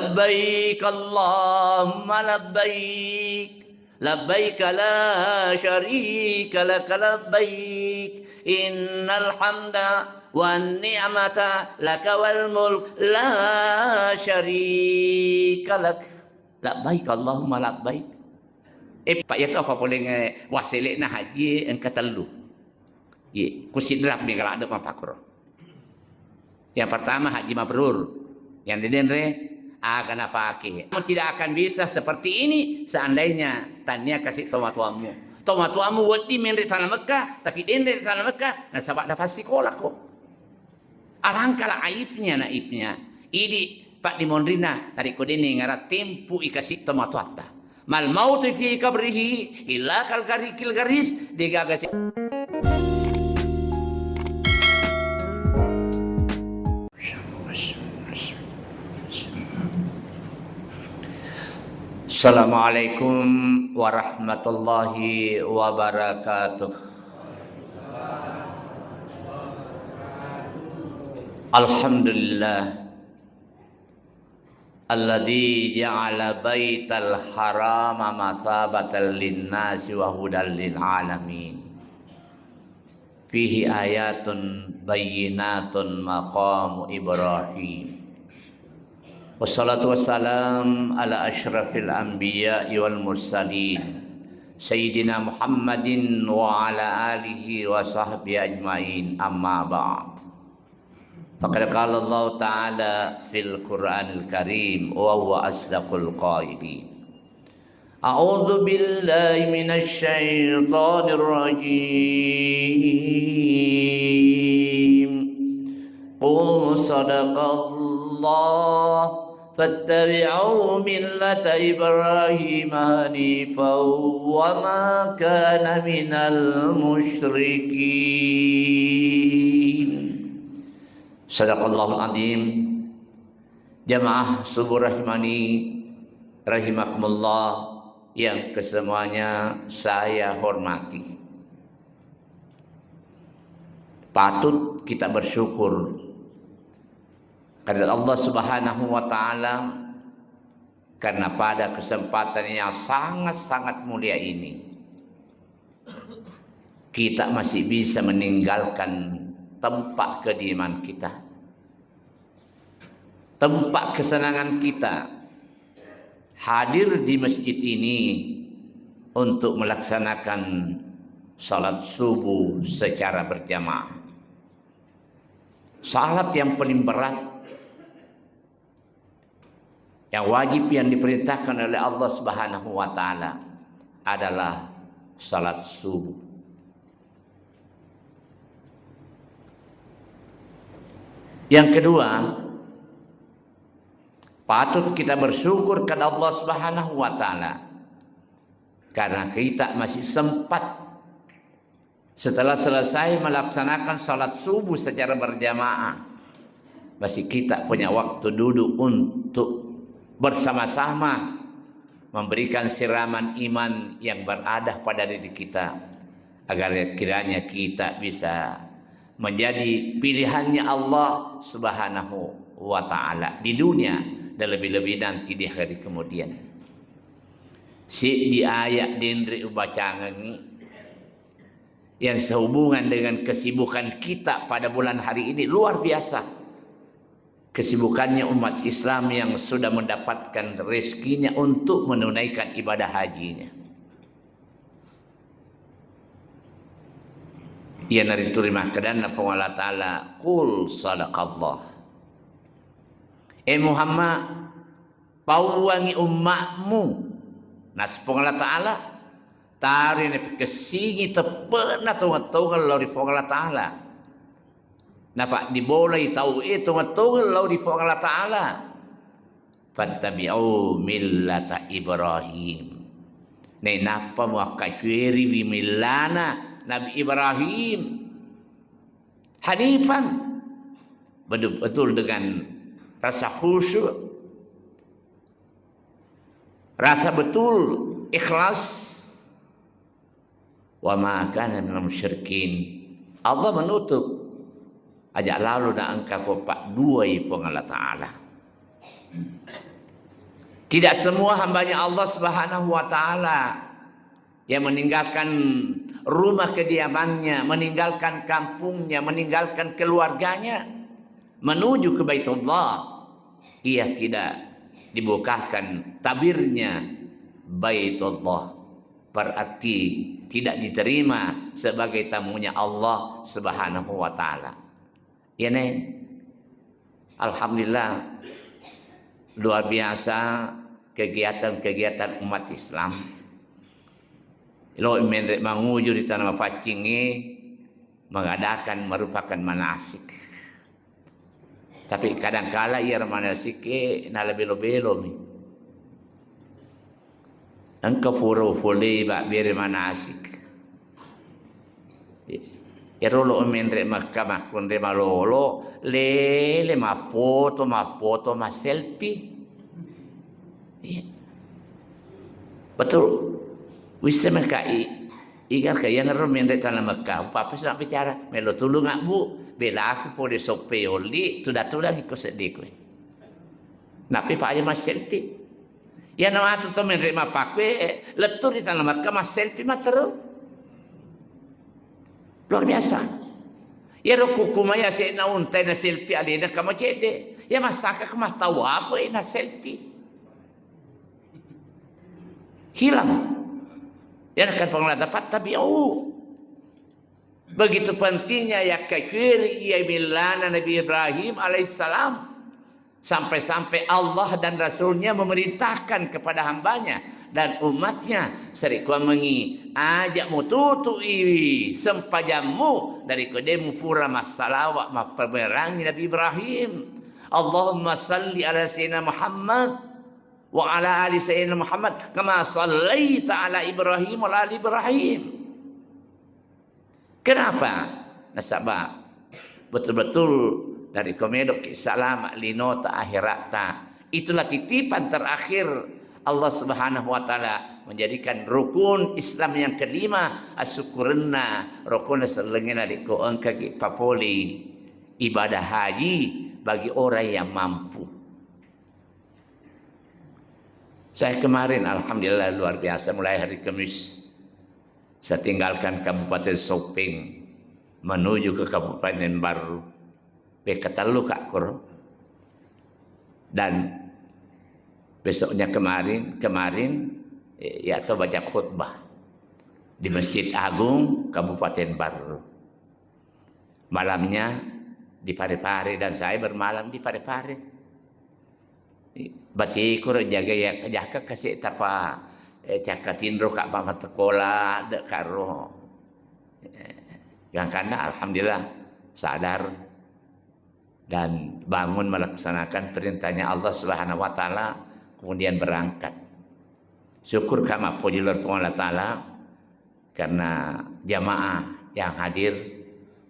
Labbaik Allahumma labbaik, labbaik la syarika lak labbaik, innal hamda wan ni'mata laka wal mulk la syarika lak. Labbaik Allahumma labbaik. Pak ya tu apa boleh wasilik na haji engka telu. Ye, kusidrap ni kalau ada papakur. Yang pertama haji mabrur. Yang didenre akan pakai. Kamu tidak akan bisa seperti ini seandainya tanya kasih tuamu. Tuamu wadi menri tanah Mekah, tapi denre tanah Mekah, nah sabak dapat sekolah kok. Alangkah aibnya. Ini Pak Dimondrina dari kodene ngara tempu ikasih tuata. Mal mautu fi kabrihi illa kal karikil garis digagasi. Assalamualaikum warahmatullahi wabarakatuh. Alhamdulillah alladzi ja'ala baital harama masabatan linnasi wa hudal lil alamin. Fihi ayatun bayyinatun maqamu Ibrahim. Wassalatu wassalam ala asyrafil anbiya'i wal mursalin Sayyidina Muhammadin wa ala alihi wa sahbihi ajma'in, amma ba'd. Faqad qala Allah Ta'ala fil Qur'anil Karim wa huwa asdaqul qailin. A'udzu billahi minasy syaithanir rajim. Qul sadaqallah fattabi'u millata Ibrahim hanifan wa ma kana minal musyrikin. Sadaqallahul azim. Jamaah subuh rahimani rahimakumullah yang kesemuanya saya hormati. Patut kita bersyukur kepada Allah Subhanahu wa taala karena pada kesempatan yang sangat-sangat mulia ini kita masih bisa meninggalkan tempat kediaman kita, tempat kesenangan kita, hadir di masjid ini untuk melaksanakan salat subuh secara berjamaah. Salat yang paling berat, yang wajib, yang diperintahkan oleh Allah Subhanahu wa taala adalah salat subuh. Yang kedua, patut kita bersyukur kepada Allah Subhanahu wa taala karena kita masih sempat setelah selesai melaksanakan salat subuh secara berjamaah, masih kita punya waktu duduk untuk bersama-sama memberikan siraman iman yang berada pada diri kita agar kiranya kita bisa menjadi pilihannya Allah Subhanahu wa taala di dunia dan lebih-lebih nanti di hari kemudian. Si di ayat dendri ubacangan ini yang sehubungan dengan kesibukan kita pada bulan hari ini luar biasa. Kesibukannya umat Islam yang sudah mendapatkan rezekinya untuk menunaikan ibadah hajinya. Ia nari turimah kedana fa Allah taala qul sadaqallah. Muhammad pauwangi umatmu nas Allah taala tari ne kesingi tepena tungal lauri fa Allah taala. Napa diboleh tahu itu tungal lauri fa Allah taala. Fattabi'u millata Ibrahim. Ne napa mo kacueri wi millana Nabi Ibrahim hanifan, betul dengan rasa khusyuk, rasa betul ikhlas. Wa ma kana minal musyrikin. Allah menutup ajak lalu na angka ko pak dua ipong Allah taala. Tidak semua hambanya Allah Subhanahu wa taala yang meninggalkan rumah kediamannya, meninggalkan kampungnya, meninggalkan keluarganya menuju ke Baitullah, ia tidak dibukakan tabirnya Baitullah, berarti tidak diterima sebagai tamunya Allah Subhanahu wa taala. Ya nih, alhamdulillah luar biasa kegiatan-kegiatan umat Islam. Lo menrek manguju di tanah pacing ini mengadakan merupakan manasik. Tapi kadang-kala ia manasik na lebih-lebih mi. Engkau furu-fuli bak biar manasik. Ya rolo menrek Makkah kun de malolo le ma foto ma selfie. Ya. Betul. Wis mereka ikan kaya ngerum menrek tanah Makkah. Apa nak bicara? Melo tulung ngak bu. Bela aku pode sope oli tudah ikut sedih kowe. Napi pak aja mas selfie. Ya nama tu menrek ma pakwe letur di tanah Makkah mas selfie ma terus. Luar biasa. Ya roku maya se na untai na selfie alina kama cede. Ya masaka kama tawaf na selfie. Hilang. Ya akan pengelola dapat tapi begitu pentingnya ya kekiri ya milana Nabi Ibrahim alaihissalam. Sampai-sampai Allah dan Rasulnya memerintahkan kepada hambanya dan umatnya serikwa mengi ajak mututui sempajamu dari kodemu fura masalawak mapemerangi Nabi Ibrahim. Allahumma salli ala sayyidina Muhammad wa ala ali sayyidina Muhammad kama sallaita ala Ibrahim wa ala ali Ibrahim. Kenapa? Nasabah betul-betul dari komedok salam linota akhirata. Itulah titipan terakhir Allah Subhanahu wa taala menjadikan rukun Islam yang kelima asyukurna rukun selengena di ko angka papoli ibadah haji bagi orang yang mampu. Saya kemarin alhamdulillah luar biasa mulai hari Kamis saya tinggalkan Kabupaten Sopeng menuju ke Kabupaten Baru. Katalu Kak Kur. Dan besoknya kemarin ya atau baca khutbah di Masjid Agung Kabupaten Baru. Malamnya di Parepare dan saya bermalam di Parepare. Bati kur jaga ya jaka kasih tapa cakatindro kak pamat sekolah dek karo. Yang karena alhamdulillah sadar dan bangun melaksanakan perintahnya Allah Subhanahu wa taala kemudian berangkat. Syukur kama puji Lord Allah taala karena jamaah yang hadir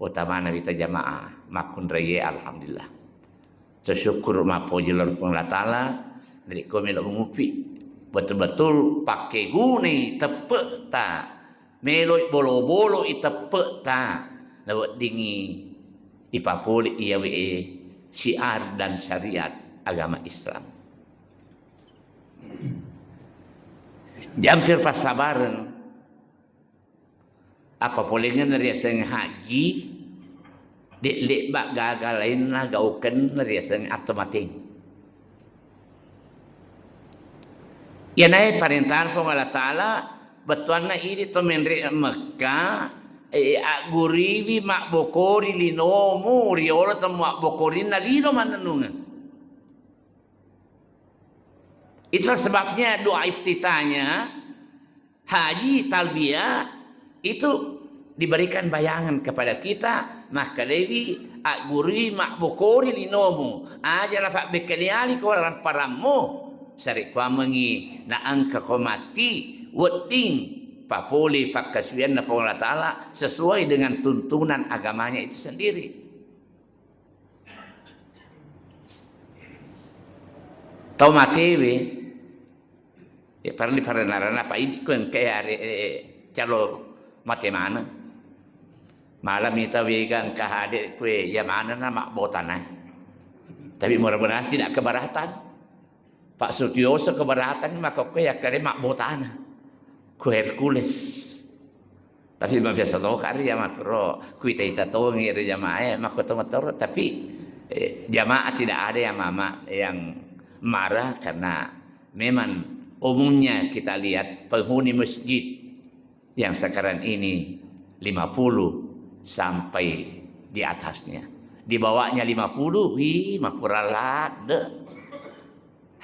utama kita jamaah makun raya alhamdulillah. Syukur ma puji Lord Allah taala dari kami mengupi betul-betul pakai guni tepek ta meloi bolo-bolo itepek ta lewat dingi ipapuli iawe syiar dan syariat agama Islam. Jampir pas sabaran apa polengan dari seng haji dek bak gagal lain lah gauken dari seng otomatis. Ya naik perintahan Allah Taala betuanna ini to menri Mekah gurivi mak bokori linomu riola temu mak bokori na lino mananungan. Itulah sebabnya doa iftitahnya haji talbiyah itu diberikan bayangan kepada kita maka dewi guri mak bokori linomu aja lafak bekaliali koran paramu sari kwa mengi na angka komati wedding papuli pakasuyan na Allah Ta'ala sesuai dengan tuntunan agamanya itu sendiri. Tau matewe ya parli paranarana pa ini kun kaya calo mate mana malam kita wegang kahade kue ya mana na mak botana tapi mudah-mudahan tidak keberatan Pak Sutioso keberatan maka ko ya kare mak botana. Ko Hercules. Tapi biasa tahu kari ya makro kuita ita tahu ngiri jamaah maka tahu tapi jamaah tidak ada yang marah karena memang umumnya kita lihat penghuni masjid yang sekarang ini 50 sampai di atasnya. Di bawahnya 50, wih makuralat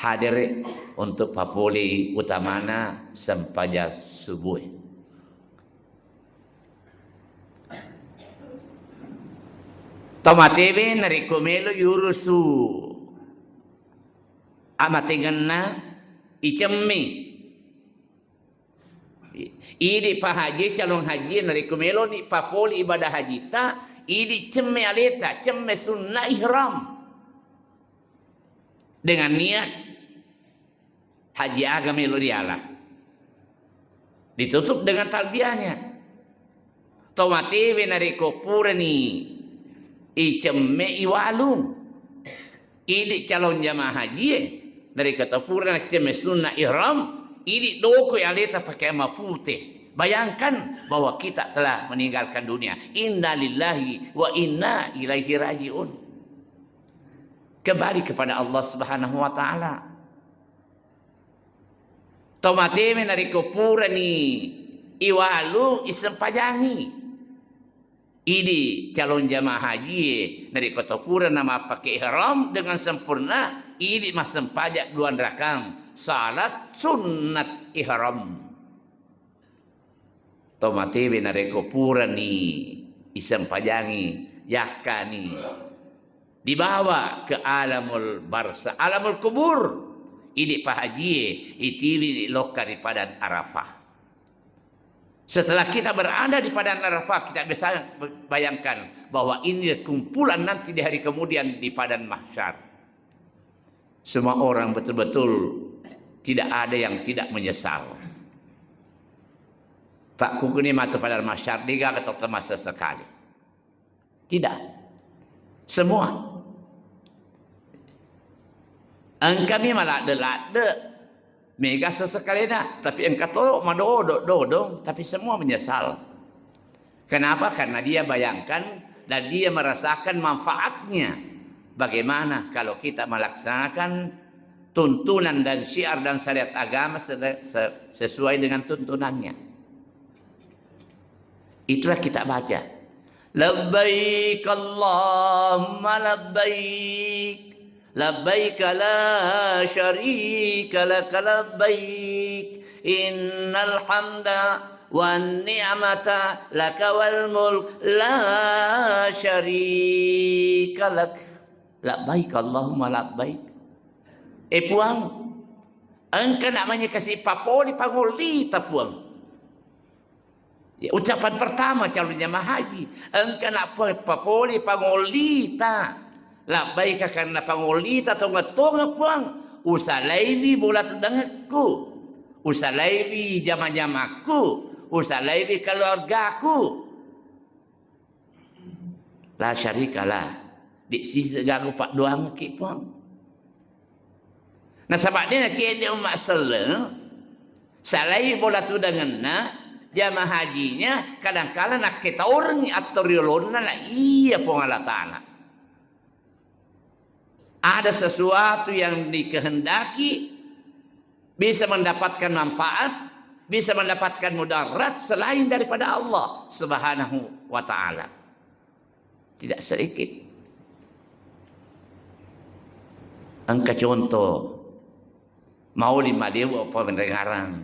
hadir untuk papuli utamana sempaja subuh. Tomatebe narikomelo yurusu amatinganna icemmi idi pahaji calon haji narikomelo ni papoli ibadah haji ta idi cemme aleta cemme sunnah ihram dengan niat haji agamelo dialah ditutup dengan talbiyahnya tomatebe narikopurani icemme iwalung idi calon jamaah haji dari kata purna cemme sunnah ihram idi doko aleta pakai mapute. Bayangkan bahwa kita telah meninggalkan dunia. Inna lillahi wa inna ilaihi rajiun. Kembali kepada Allah Subhanahu wa taala. Tomateme nariko purani iwalu isempajangi. Idi calon jamaah haji dari kota pura nama pakai ihram dengan sempurna. Idi mas sempajak 2 rakam salat sunnat ihram. Tomati binareko pura ni isempajangi yakani dibawa ke alamul barza, alamul kubur. Idi pahaji itiwi lokar di Padang Arafah. Setelah kita berada di Padang Arafah, kita bisa bayangkan bahwa ini kumpulan nanti di hari kemudian di Padang Mahsyar. Semua orang betul-betul tidak ada yang tidak menyesal. Pak kukuni mata Padang Mahsyar diga atau termasa sekali. Tidak. Semua. Kami malah delade. Mega sesekali dah, tapi engkau tahu madodong, tapi semua menyesal. Kenapa? Karena dia bayangkan dan dia merasakan manfaatnya. Bagaimana kalau kita melaksanakan tuntunan dan syiar dan syariat agama sesuai dengan tuntunannya. Itulah kita baca. Labbaik Allahumma labbaik. Labbaik la syarika lak labbaik innal hamda wan ni'mata lak wal mulk la syarika lak labbaik Allahumma labbaik. Puang engkau namanya kasih papoli panguli tapuang. Ya, ucapan pertama calon jamaah haji engkau nak papoli panguli ta labbaik karena pangolita tonga-tonga puang usalaivi bola tudangku usalaivi jama-jamaku usalaivi keluargaku la syarikalah di sisi gagu pak doang ki puang. Nah sebab dia nak dia umat sele salai bola tudanganna jamaah hajinya kadang-kala nak kita orang atau riolona lah iya puang Allah Ta'ala. Ada sesuatu yang dikehendaki bisa mendapatkan manfaat, bisa mendapatkan mudarat selain daripada Allah Subhanahu wa taala. Tidak sedikit. Angka contoh Maulid Madiw apa pendengaran.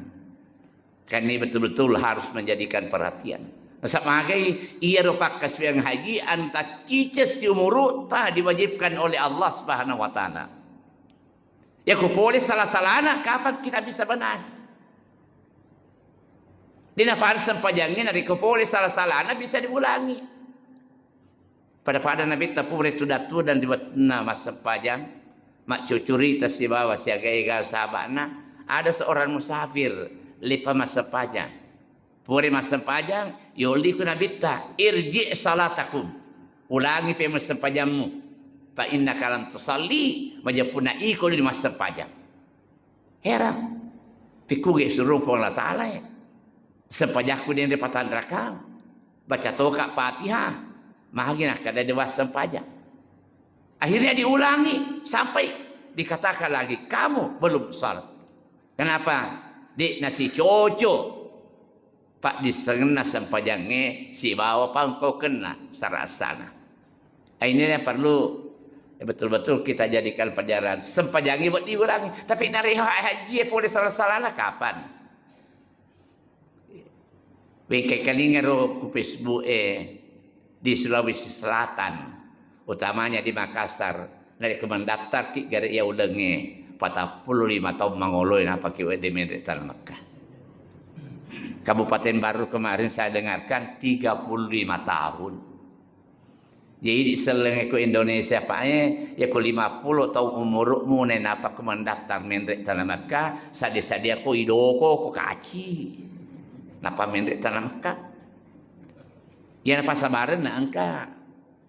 Kan ini betul-betul harus menjadikan perhatian. Sebagai ia rupak kasbiang haji anta kices umuru tak diwajibkan oleh Allah Subhanahu wa taala. Ya kupoli salah-salahna kapan kita bisa benar? Dina par sempajangnya dari kupoli salah-salahna bisa diulangi. Pada Nabi tapure tudatu dan dibuat nama sempajang mak cucuri tas bawa siaga ega sahabana ada seorang musafir lipa masa pajang. Puri masa pajang, yoli kuna bitta irji salatakum. Ulangi pe masa pajangmu. Fa inna kalam tusalli majapuna iko di masa pajang. Heran. Piku ge suruh Allah Ta'ala ya. Sempajaku dia dapatan rakam. Baca toka Fatihah. Mahagina kada dewas sempajak. Akhirnya diulangi sampai dikatakan lagi, kamu belum salat. Kenapa? Dik nasi cocok. Pak disengena sempajangnya si bawa pangkau kena sarasana. Ini yang perlu betul-betul kita jadikan pelajaran. Sempajangi buat diulangi. Tapi nari haji boleh salah-salah kapan? Bengkai kalingan ku Facebook di Sulawesi Selatan, utamanya di Makassar, dari kemendaftar ki gare ya ulenge 45 tahun mangoloi apa ki di Medretan Mekah. Kabupaten Baru kemarin saya dengarkan 35 tahun. Jadi selenge ku Indonesia pae ya ku 50 tahun umurmu nen apa ku mendaftar Medretan Mekah, sadia-sadia ku idoko ku kaci. Napa Medretan Mekah? Ya napa sabaran na angka.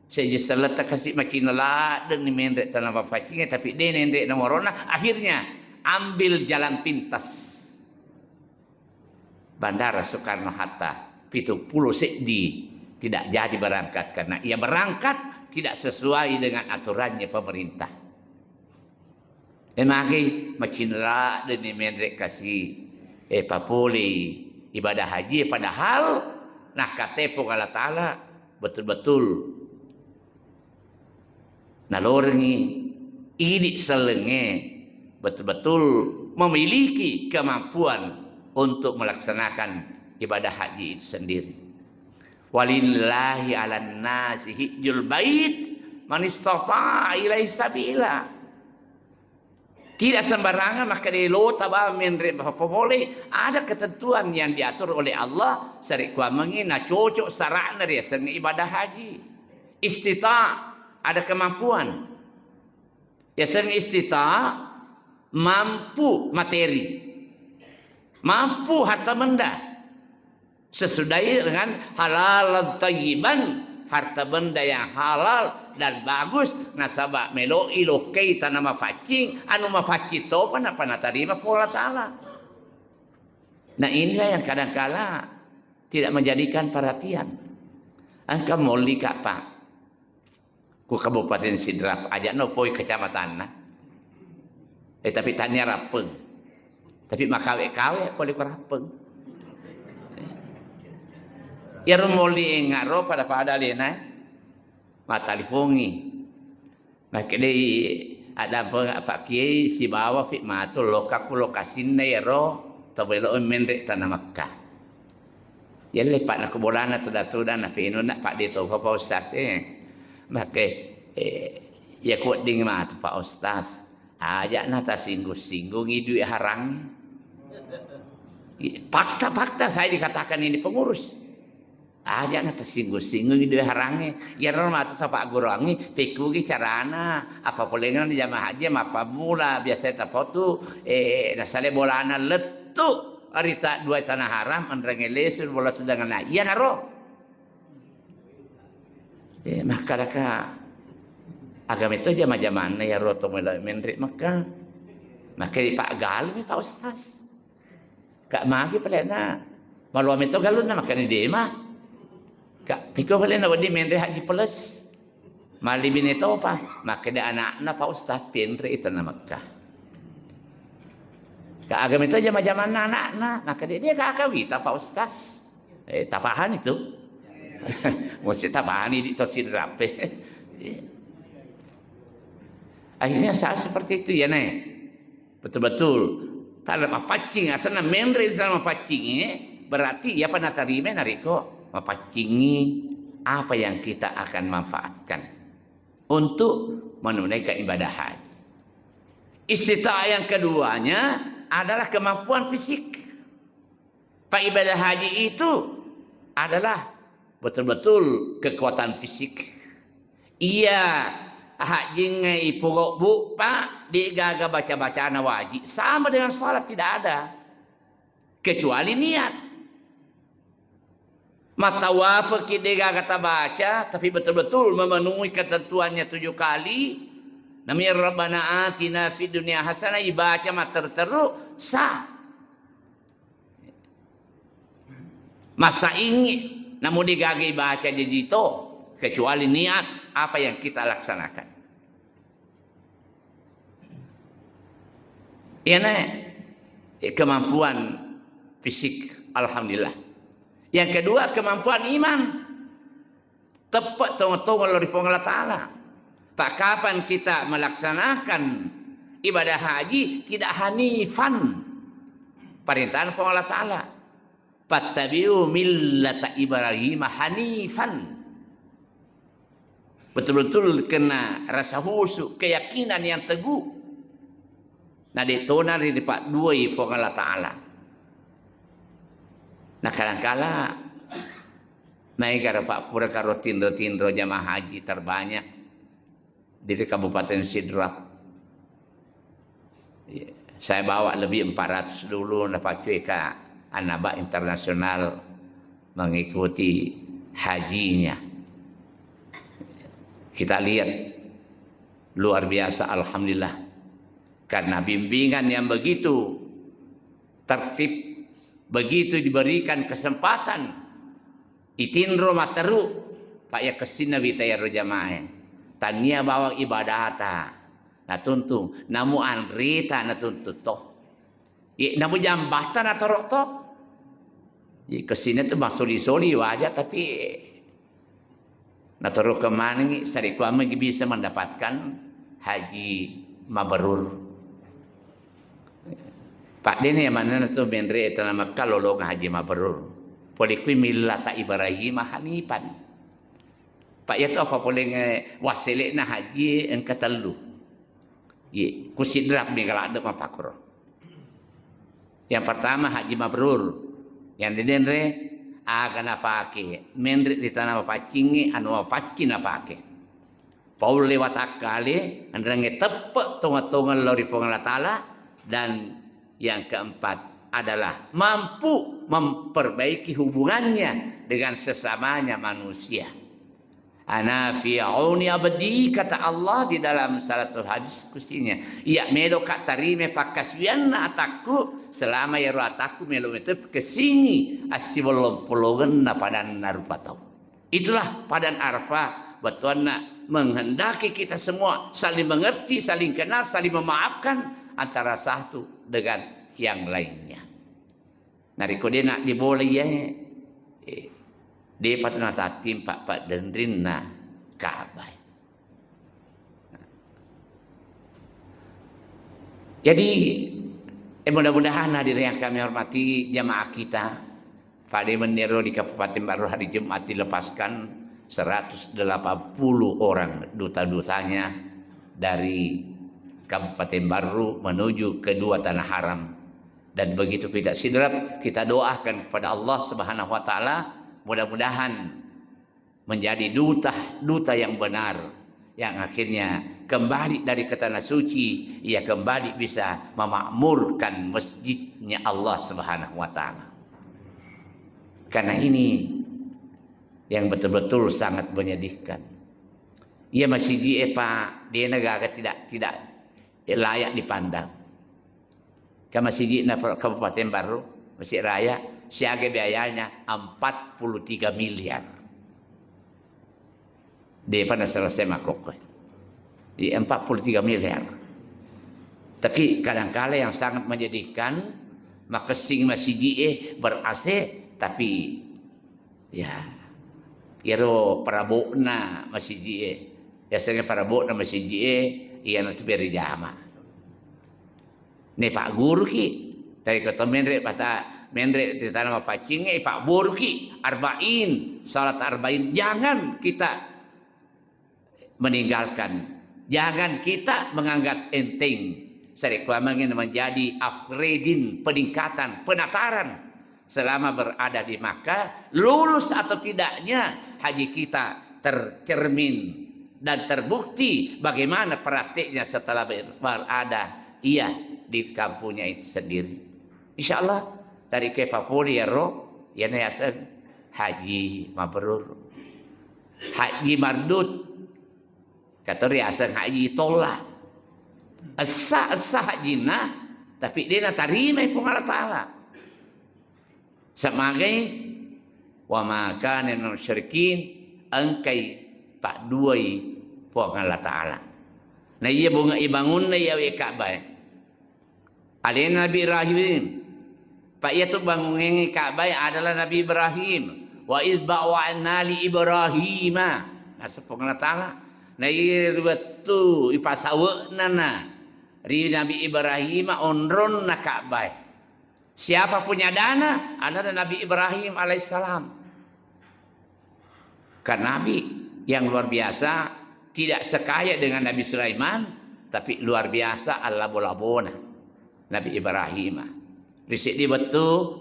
Saya seleta kasih macam lah dan ni mendek tanah bafacinya tapi dia nendek nomorona akhirnya ambil jalan pintas Bandara Soekarno Hatta Pitu Pulau Sekdi tidak jadi berangkat karena ia berangkat tidak sesuai dengan aturannya pemerintah. Emagi macam lah dan ni mendek kasih papuli ibadah haji padahal nah katepo Allah Ta'ala betul-betul nalorengi ini selenge betul-betul memiliki kemampuan untuk melaksanakan ibadah haji itu sendiri. Walillahi 'alan nasi hijjul bait man istata'a ilaihi sabila. Tidak sembarangan maka di lo tabah menre apa boleh ada ketentuan yang diatur oleh Allah sari kwa mengina cocok sarana dia seni ibadah haji. Istita' ada kemampuan. Ya seni istita' mampu materi. Mampu harta benda. Sesudah dengan halal thayyiban, harta benda yang halal dan bagus nasabak melo ilokei tanah mafacing anu mafacito apa terima pola Ta'ala. Nah inilah yang kadang-kala tidak menjadikan perhatian. Angka moli kak Pak ku Kabupaten Sidrap aja no poi kecamatan nah. Tapi tanya rapeng. Tapi makawe-kawe boleh ku rapeng. Ya rumoli ngaro pada lena matalifongi. Maka ada Pak Kiai si bawa fit matul lokaku lokasinna ya ro tabelo mendek tanah Makkah. Ya lepak nak bolana tuda na pino nak Pak Dito Pak Ustaz Maka ya kuat ding mat Pak Ustaz. Ajak nata singgung-singgung duit harang. Fakta-fakta saya dikatakan ini pengurus. Aja nata singgung-singgung duit harangnya. Ya normal tu Pak Gurangi pikugi carana apa polengan di jamaah haji apa mula biasa tapotu nasale bolana letu arita dua tanah haram andrange lesun bola sudah ngana. Iya naro. Maka agama itu jama-jamana ya roto menrik maka di Pak Galun Pak Ustaz. Kak magi pelena. Malu itu galun na maka ni dema. Kak piko pelena wadi menrik haji plus. Mali bin itu apa? Maka dia anak-anak Pak Ustaz penri itu na Makkah. Kak agama itu jama-jamana anak-anak. Maka dia kakawita Pak Ustaz. Tapahan itu. Mesti tapahan ini itu Sidrap. Akhirnya saat seperti itu ya nek. Betul-betul. Kalau mafacing asana menre dalam mafacing berarti ya pada tarime nariko mafacingi apa yang kita akan manfaatkan untuk menunaikan ibadah haji. Istita'ah yang keduanya adalah kemampuan fisik. Pak ibadah haji itu adalah betul-betul kekuatan fisik. Iya haji ngai purok bu Pak digaga baca-bacaan wajib sama dengan salat tidak ada kecuali niat. Matawaf digaga kata baca tapi betul-betul memenuhi ketentuannya 7 kali. Namanya Rabbana atina fid dunya hasanah ibaca mah terteru sah. Masa ingin namun digagi baca jadi to kecuali niat apa yang kita laksanakan. Ini kemampuan fisik, alhamdulillah. Yang kedua kemampuan iman. Tepat tunggu-tunggu dari Allah Ta'ala. Tak kapan kita melaksanakan ibadah haji tidak hanifan. Perintahan Allah Ta'ala. Fattabi'u millata Ibrahim hanifan. Betul-betul kena rasa husuk, keyakinan yang teguh. Nah ditona di Pak Dua Allah Ta'ala. Nah kadang-kala naik ke Pak Pura karo tindro-tindro jamaah haji terbanyak di Kabupaten Sidrap. Saya bawa lebih 400 dulu dapat ke Anaba Internasional mengikuti hajinya. Kita lihat luar biasa, alhamdulillah. Karena bimbingan yang begitu tertib, begitu diberikan kesempatan, itinro materu, pak ya kesina vitaya rojamae, tania bawa ibadata, na tuntung, namu anrita na tuntung toh, namu jambatan atau rok toh, kesini tuh masuk soli wajah tapi, na terus kemana nih, sariku amagi bisa mendapatkan haji mabrur. Pak Dene yang mana tu menre itu nama kalau haji mabrur. Polikui millata Ibrahim hanifan. Pak ya tu apa boleh wasile na haji engka telu. Ye, kusidrap mengala ada mapakro. Yang pertama haji mabrur. Yang denre akan apake. Menre di tanah pacingi anu pacin apake. Paul lewat akale andrange tepat tonga-tonga lori Allah Ta'ala. Dan yang keempat adalah mampu memperbaiki hubungannya dengan sesamanya manusia. Ana fi auni abdi, kata Allah di dalam salah satu hadis kusinya. Ya melo kat tarime pakaswianna ataku selama ya ataku melo itu kesini asiwalom pologen na padan narupatau. Itulah padan Arafah betuanna menghendaki kita semua saling mengerti, saling kenal, saling memaafkan antara satu dengan yang lainnya. Nariko dia nak diboleh ya. Dia patut nak timpak pak dendrin na kabai. Jadi mudah-mudahan hadirin yang kami hormati jamaah kita, Fadi Menero di Kabupaten Baru hari Jumat dilepaskan 180 orang duta-dutanya dari Kabupaten Baru menuju kedua tanah haram. Dan begitu kita sidrap, kita doakan kepada Allah Subhanahu wa Ta'ala, mudah-mudahan menjadi duta yang benar, yang akhirnya kembali dari ke tanah suci, ia kembali bisa memakmurkan masjidnya Allah Subhanahu wa Ta'ala. Karena ini yang betul-betul sangat menyedihkan. Ia masih di dia negara tidak layak dipandang. Ke masjid Kabupaten Baru, Masjid Raya, siaga biayanya 43 miliar. Dia pada selesai makhluk. Di 43 miliar. Tapi kadang-kala yang sangat menyedihkan, maka sing masjid ber-AC, tapi ya, kira parabokna masjid. Biasanya parabokna masjid ia nanti beri jama. Ni Pak Guru ki dari kota Mendrek bata Mendrek di tanah Mapacing Pak Guru ki arba'in salat arba'in, jangan kita meninggalkan, jangan kita menganggap enteng. Saya ingin menjadi afredin, peningkatan, penataran selama berada di Makkah, lulus atau tidaknya haji kita tercermin dan terbukti bagaimana praktiknya setelah berada ia di kampungnya itu sendiri. Insya Allah dari Kepapuri ya roh ya nayasan haji mabrur, haji mardut, kata riasan haji tolak. Asa-asa jina tapi dia nak tarima pun Allah Ta'ala. Sebagai wa maka minal syirikin angkai pak duai pun Allah Ta'ala. Nah ia bunga ibangun na ia Ka'bah. Alin Nabi Ibrahim. Pak ia tu bangun Ka'bah adalah Nabi Ibrahim. Wa izba'wa'na li Ibrahim. Masa pun Allah Ta'ala. Nah ia betul ipasawa nana. Ri Nabi Ibrahim onron na Ka'bah. Siapa punya dana? Adalah Nabi Ibrahim alaihissalam. Karena Nabi yang luar biasa, tidak sekaya dengan Nabi Sulaiman, tapi luar biasa al-labona Nabi Ibrahim. Di sini betul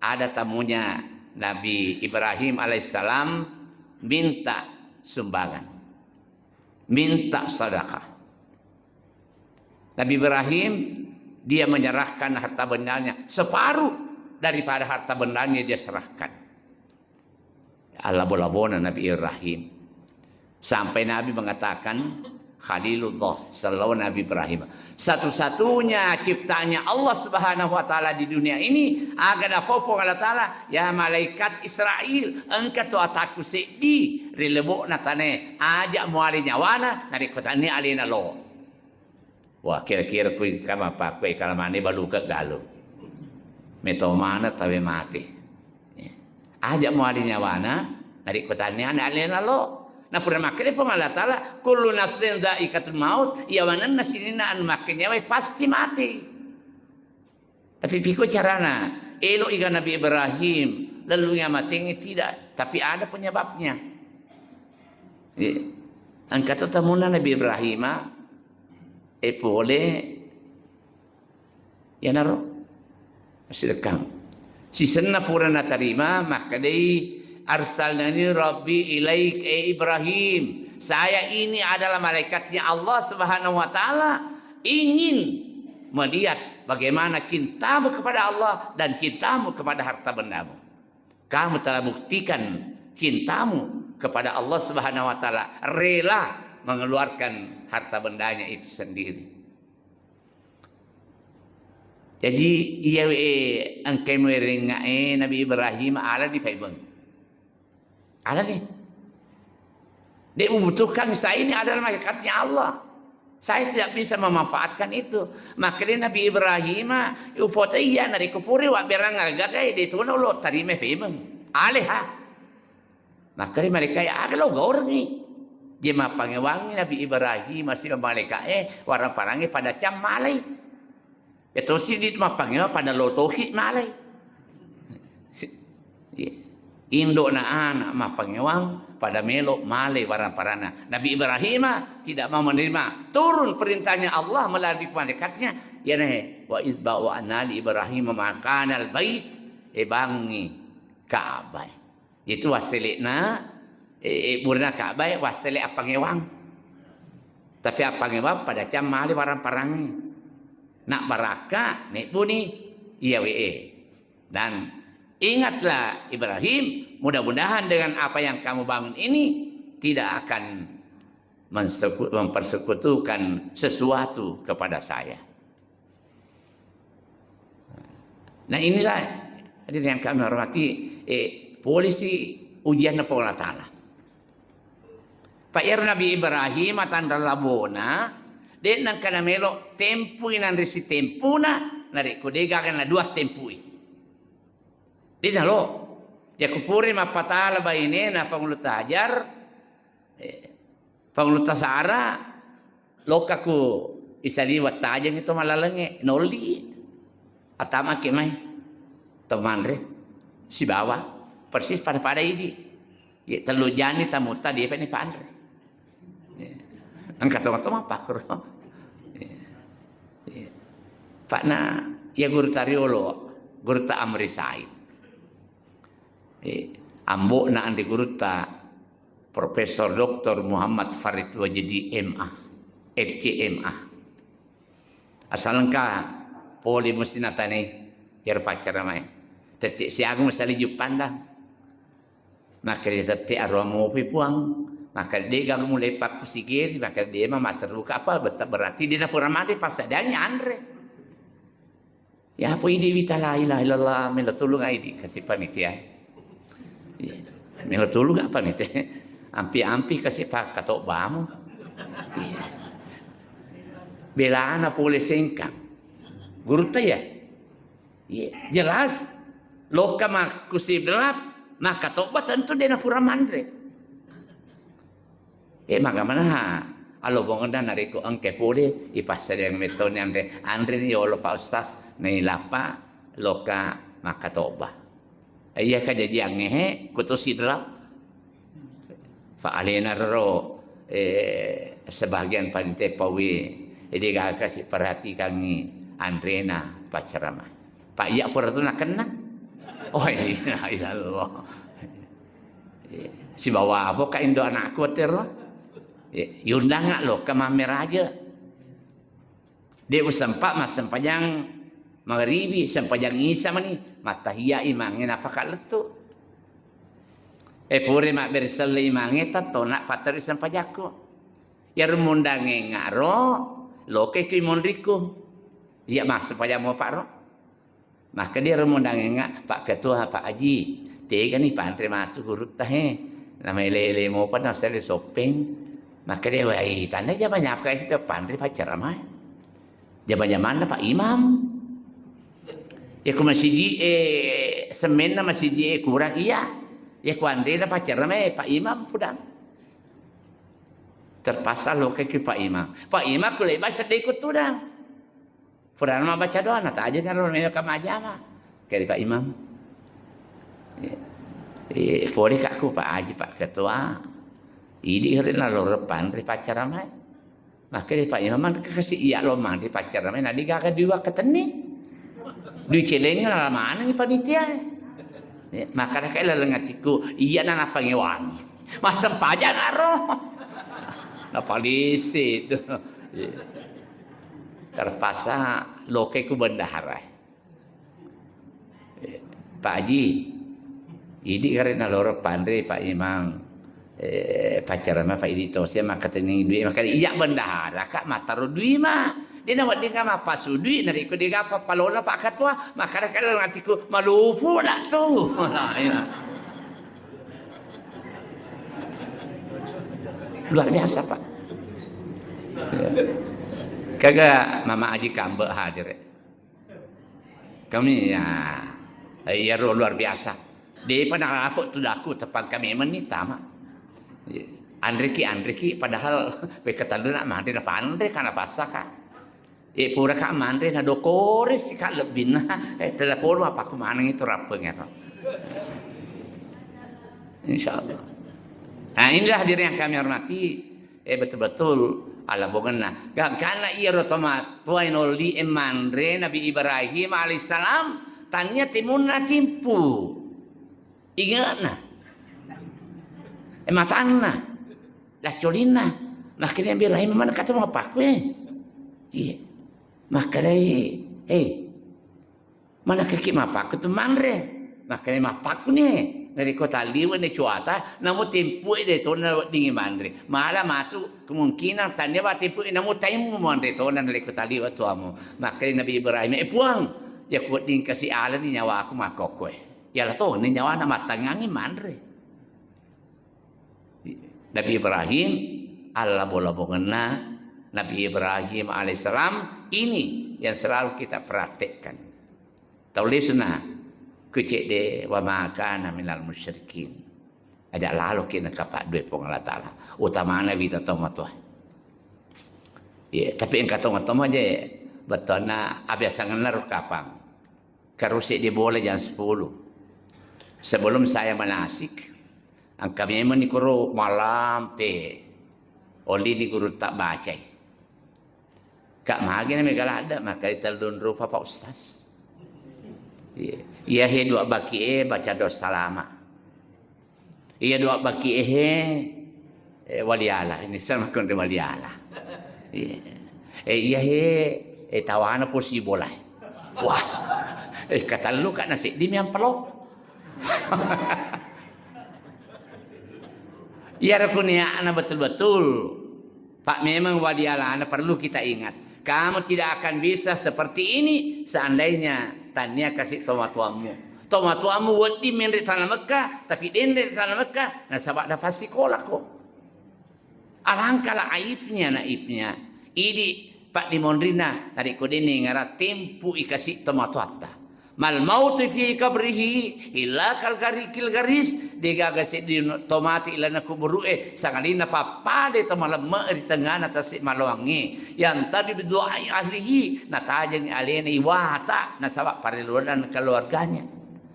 ada tamunya Nabi Ibrahim alaihissalam minta sumbangan, minta sedekah. Nabi Ibrahim dia menyerahkan harta bendanya, separuh daripada harta bendanya dia serahkan. Al-labona Nabi Ibrahim. Sampai Nabi mengatakan Khalilullah sallallahu Nabi Ibrahim. Satu-satunya ciptanya Allah Subhanahu wa taala di dunia ini agak apa Allah taala ya malaikat Israel engkau ataku sedi rilebok natane ajak muali nyawana nari kotani alina lo. Wah kira-kira kui kama apa kui kalamane balu ke galu. Meto mana tawe mati. Ajak muali nyawana nari kotani alina lo. Nah pernah makanya pun Allah Ta'ala kullu nafsin dha'iqatul maut ya wanan nasinina an makanya pasti mati. Tapi piko carana elok ikan Nabi Ibrahim lalu yang mati tidak, tapi ada penyebabnya. Angkat tamuna Nabi Ibrahim boleh ya naro masih dekang. Si senna purana tarima maka dei arsalnani Rabbi ilaik Ibrahim. Saya ini adalah malaikatnya Allah Subhanahu wa taala ingin melihat bagaimana cintamu kepada Allah dan cintamu kepada harta bendamu. Kamu telah buktikan cintamu kepada Allah Subhanahu wa taala, rela mengeluarkan harta bendanya itu sendiri. Jadi ia angkai meringai Nabi Ibrahim ala di Faibun. Ada nih. Dia membutuhkan saya ini adalah malaikatnya Allah. Saya tidak bisa memanfaatkan itu. Makanya Nabi Ibrahim ufotaiya nari kupuri wa berang agagai di tuno lo tarime fimeng. Aleha. Makanya mereka ya agak lo gaur nih. Dia mapangewangi Nabi Ibrahim masih malaikat warang parangi pada cam malai. Itu sih di mapangewa pada lo tauhid malai. Indo na anak mah pangewang pada melok male warang parana. Nabi Ibrahim tidak mau menerima. Turun perintahnya Allah melalui malaikatnya. Ya nih, wa izba wa anali Ibrahim makanal bait bangi Ka'bah. Itu wasilina burna Ka'bah wasile apangewang. Tapi apangewang pada jam male warang parangi. Nak baraka nek buni iya dan ingatlah Ibrahim, mudah-mudahan dengan apa yang kamu bangun ini tidak akan mempersekutukan sesuatu kepada saya. Nah inilah hadirin yang kami hormati, polisi ujian Allah Ta'ala. Pak Nabi Ibrahim tanda labona, dan nang kana melo tempui nan resi tempuna, nari kodega kan dua tempui. Dina lo, ya kupuri mapatala baine na pangulut ajar, pangulut sara, lokaku isali wat tajang itu malalenge noli, atama kemai, teman re, si bawah, persis pada ini, ya telu jani tamuta dia pani pandre, angkat teman-teman pak kuro, pak na ya guru tariolo, guru ta Amri Said. Ambo na andi guruta Profesor Dr. Muhammad Farid Wajidi MA LCMA asalangka poli mesti natane yar pacar mai tetik si aku mesti lijub pandang maka dia tetik arwah mau puang Maka dia gang mulai pak kusigir, maka dia mah terluka apa betul berarti dia pura mati pas adanya Andre. Ya apa ini wita la ilaha illallah mela tulung aidi kasih panitia. Mela tulung apa nih teh? Ampi-ampi kasih pak katok bamu. Belana boleh sengkang. Guru teh ya. Jelas. Loka mah kusib delap, maka tobat tentu dia pura mandre. Maka mana alo bongonda nariko angke pole ipasare yang metone andre ni olo pa ustaz nei lapa loka maka toba iya ka jadi angehe kutus sidra fa alena ro sebagian panite pawi ide ga kasih perhatikan ni andrena pacarama pak iya pura tu nak kena oh iya Allah si bawa apa ka indo anakku terus yundang ngak lo ke mamer aja. Dia sempat mas sempajang maghribi sempajang isa mani matahia imangin apa kak letu. Pure mak bersel imangin tato nak pateri sempajako. Ya rumundange ngaro lo ke kimondriku. Ya mas sempajang mau pak ro. Maka dia rumundange ngak pak ketua pak Haji. Tiga nih pak Andre matu guru tahe. Nama lele mau pa nasel sopeng. Maka dia wahai tanda jaman kayak kita pandai pacar ramai. Jaman Pak Imam. Ya ku masih di semen masih di kurang iya. Ya ku andai pacar ramai Pak Imam pudang. Terpasal lo ke Pak Imam. Pak Imam ku lepas sedih ikut tudang. Pudang mah baca doa nata aja kan lo ka majama. Kayak Pak Imam. Fori kakku Pak Haji Pak Ketua. Ini karena lo repan dari pacar ramai, maka dia Pak Imam kasih iya lo mang di pacar ramai, nanti gak dua keteni, dua celengnya lah mana ni panitia, maka dah kayak lengatiku iya nana pangewangi, masa pajak naro, nah polisi itu, terpaksa lo keku bendahara, Pak Haji, ini karena lo repan dari Pak Imam. Pacaran mah Pak Idito saya maka tening duit maka iya bendahara kak mataru duit mah dia nak dia mah pasu duit nari ko dia apa palola Pak Ketua maka kalau ngatiku malufu nak tu luar biasa Pak kagak Mama Haji Kambe hadir kami ya luar biasa dia pada apa tu daku tepang kami menita mah Andre ki padahal kata lu nak mandi apa Andre kana pasaka pura ka mandi na dokore si ka lebih na telepon apa aku manang itu rapeng ya insyaallah. Nah inilah hadirin yang kami hormati betul-betul ala bogana karena ia otomat tuainol di emandre Nabi Ibrahim alaihissalam tanya timunna timpu ingat nah matana lah colina makanya Ibrahim mana kata mau apa iya makanya mana kaki mapak itu mandre makanya mapak nih dari kota liwan di cuaca namun tempu itu tonan dingin mandre malah matu kemungkinan tanya bah tempu namun taimu mandre tonan dari kota liwan tuamu makanya Nabi Ibrahim puang ya kuat ding kasih Allah ni nyawa aku makok ya lah tuh ni nyawa nama tangangi mandre Nabi Ibrahim Allah bola-bolana Nabi Ibrahim alaihissalam ini yang selalu kita praktekkan. Tulisna kucek de wa makana minal musyrikin. Ada lalu kena kapak dua pong Allah Taala. Utamana kita tomat ya, tapi yang kata tomat aja betulna abiasa ngelar kapang. Karusik di bola jam 10. Sebelum saya manasik ang kami ni guru malam pe oli di guru tak baca kak magi na megala ada maka italun rupa Pak Ustaz iya he dua baki baca dosa lama iya dua baki waliala ini sama kon waliala iya he tawana po si bola wah kata lu kak nasi di miang pelok Ya rukunia ana betul-betul. Pak memang wadiala ana perlu kita ingat. Kamu tidak akan bisa seperti ini seandainya tania kasih tuamu. Tuamu wadi menri tanah Mekah, tapi dende tanah Mekah, nah sabak dapat sekolah kok. Alangkah naifnya. Ini Pak di Mondrina dari kodene ngara tempu ikasih tomatuata. Mal mautu fi kabrihi illa kal karikil garis digaga si di tomati ila na kuburue sangalina papade to malam di tengah atas maluangi yang tadi berdoa ahlihi natajeng alena iwata nasabak pariluan keluarganya.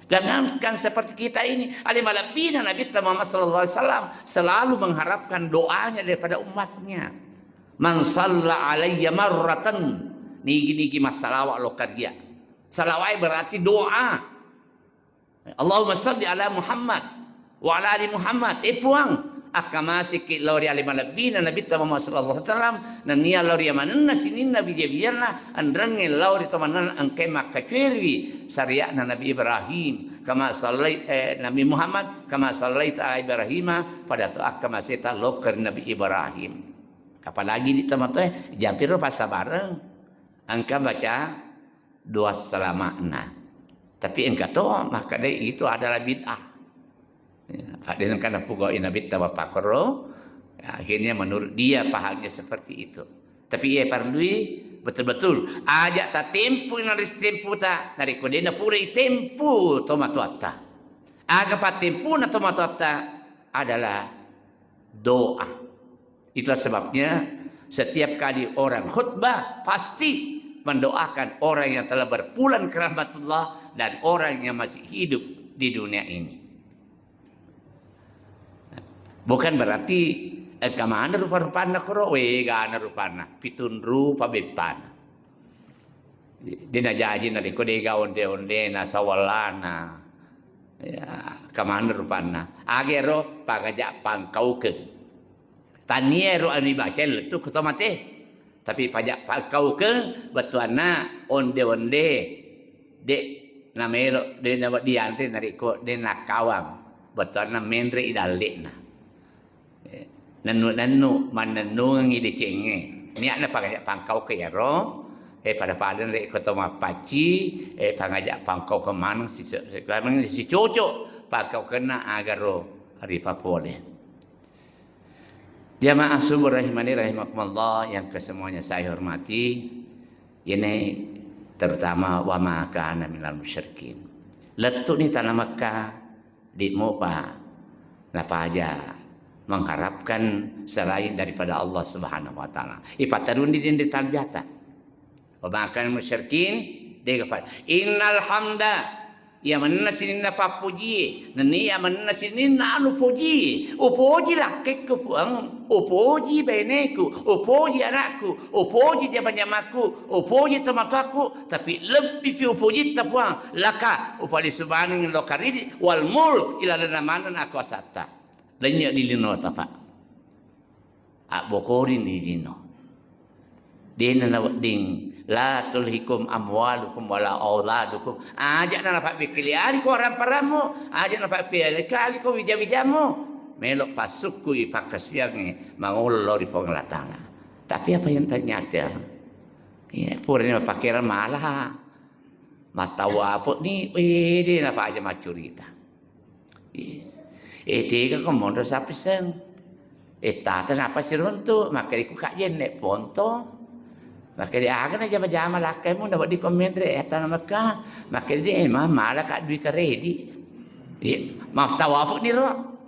Jangankan seperti kita ini, ali malabina Nabi Muhammad sallallahu alaihi wasallam selalu mengharapkan doanya daripada umatnya. Man salla alayya marratan nigi masalah lo karya. Salawai berarti doa. Allahumma salli ala Muhammad wa ala ali Muhammad. Puang akamasi ki lori ali malabina Nabi Muhammad sallallahu alaihi wasallam na nia lori mananna sinin Nabi biarna andrange lori tomanan angke makaciri syariat Nabi Ibrahim kama sallait Nabi Muhammad kama sallait ala Ibrahim pada tu akamasi ta loker Nabi Ibrahim. Apalagi di tempat tu jampir pas bareng angka baca doa selamanya. Tapi engkau tahu maka itu adalah bid'ah. Fadil kan aku kau Nabi Bapak Koro. Akhirnya menurut dia pahamnya seperti itu. Tapi ia perlu betul-betul ajak tak tempu nari tempu tak nari kodena pura tempu tomatuata. Aga pat tempu na tomatuata adalah doa. Itulah sebabnya setiap kali orang khutbah pasti mendoakan orang yang telah berpulang ke rahmatullah dan orang yang masih hidup di dunia ini. Bukan berarti kemana rupa-rupana koro gana rupana pitun rupa bepana. Dina jaji nali kodega onde na sawalana. Ya, kemana rupana. Agero pagajak pangkau ke. Taniero ani bacel tu ketomate. Tapi pajak kau ke batuana onde dek namelo de nawat diante nariko de nakawam batuana menre idalena nanu mananu ngide cenge niat na pagajak pangkau ke yaro pada padan rek kotoma paci pangajak pangkau ke manang si cocok pakau kena agaro hari papole. Jamaah subuh rahimani rahimakumullah yang kesemuanya saya hormati. Ini terutama wa ma kana minal musyrikin. Letuk ni tanah Mekah di Mopa. Napa aja mengharapkan selain daripada Allah Subhanahu wa taala. Ipatarun di talbiata. Wa ma kana musyrikin dia kata innal hamda ya manna sinina papuji nani ya manna sinina anu puji upuji lakekku puang upuji beneku upuji anakku upuji jamaku upuji temataku tapi lebih pi upuji tapuang laka upali subhanahu lo karidi wal mulk ila lana aku asata lenya dilino tapa bokorin dilino dena ding la tulhikum amwalukum wala auladukum ajak na dapat bikiliari ko orang paramu ajak na dapat kali ko wijamu melok pasukku ipakas yange mangullo di pengelatana. Tapi apa yang ternyata ya purnya pakiran malah mata wafut ni dia apa aja macurita tiga komodo sapisen tata apa sih runtuh maka iku kajen nek ponto. Maka dia akan aja berjamaah lakai mu dapat di komen tanah Mekah. Maka dia malah kat duit keredi. Mau tawafuk ni roh.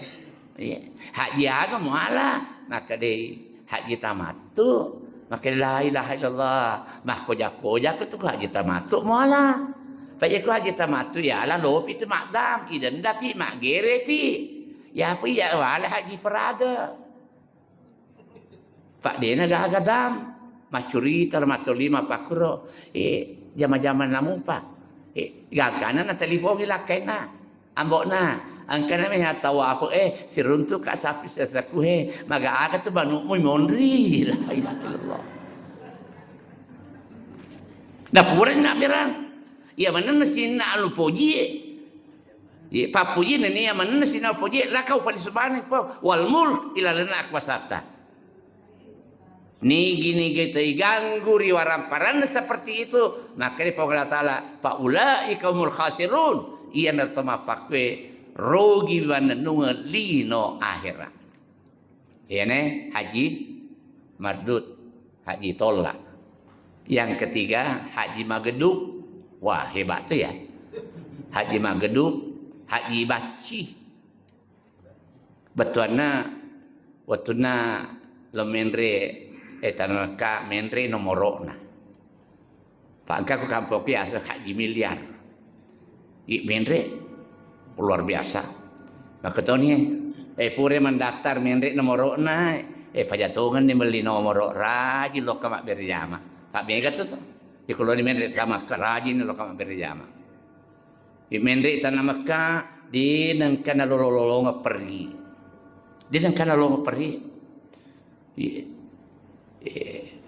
Haji aga malah. Maka dia haji tamatu. Maka la ilaha illallah. Mah koja tu haji tamatu malah. Pai ko haji tamatu ya lah lo pi tu makdam idan pi mak gere pi. Ya pi ya wala haji farada. Pak dia naga agadam. Macurita matolima pakuro jama-jama namu pak gakana na telefon ilakai na ambok na angkana me tawaf si runtu ka safi sesaku maga aga tu banu muy monri la ilaha illallah da puren na birang ya mana nasin na alu poji papuji ni yang mana sina puji lakau pali subhanak wal mulk ila lana akwasata. Ni gini kita ganggu riwaran paran seperti itu, maka di Allah Taala faulai kaumul khasirun ia nartama pakwe rogi wananunga lino akhirat. Ini haji mardut, haji tolak. Yang ketiga haji mageduk. Wah hebat tu ya. Haji mageduk, haji baci. Betuana watuna lomenre tanaka menre nomorona. Pangka ku kampung biasa haji miliar. Menre luar biasa. Maka tahu ni pure mendaftar menre nomorona pajatungan ni beli nomor rajin lo kamak berjama. Pak Bega tu. Kalau ni menre kamak rajin lo kamak berjama. Menre tanah Mekah di nangkana lolo pergi. Di nangkana lolo pergi.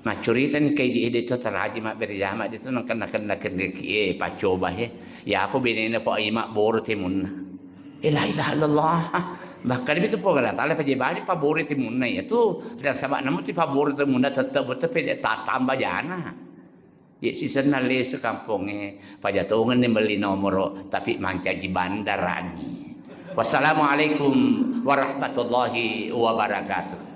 Macuritan kay di dito taraji mak berjama dito nang kena ki pacoba ya apa bedanya po ima boro timun la ilaha illallah bahkan itu po gala tala pajebadi pa boro timun ya tu dan sabak namu ti pa boro timun tetap pede tambah jana ya sisen nale sa kampung pajatungan ni beli nomor tapi mangcaji bandaran. Wassalamualaikum warahmatullahi wabarakatuh.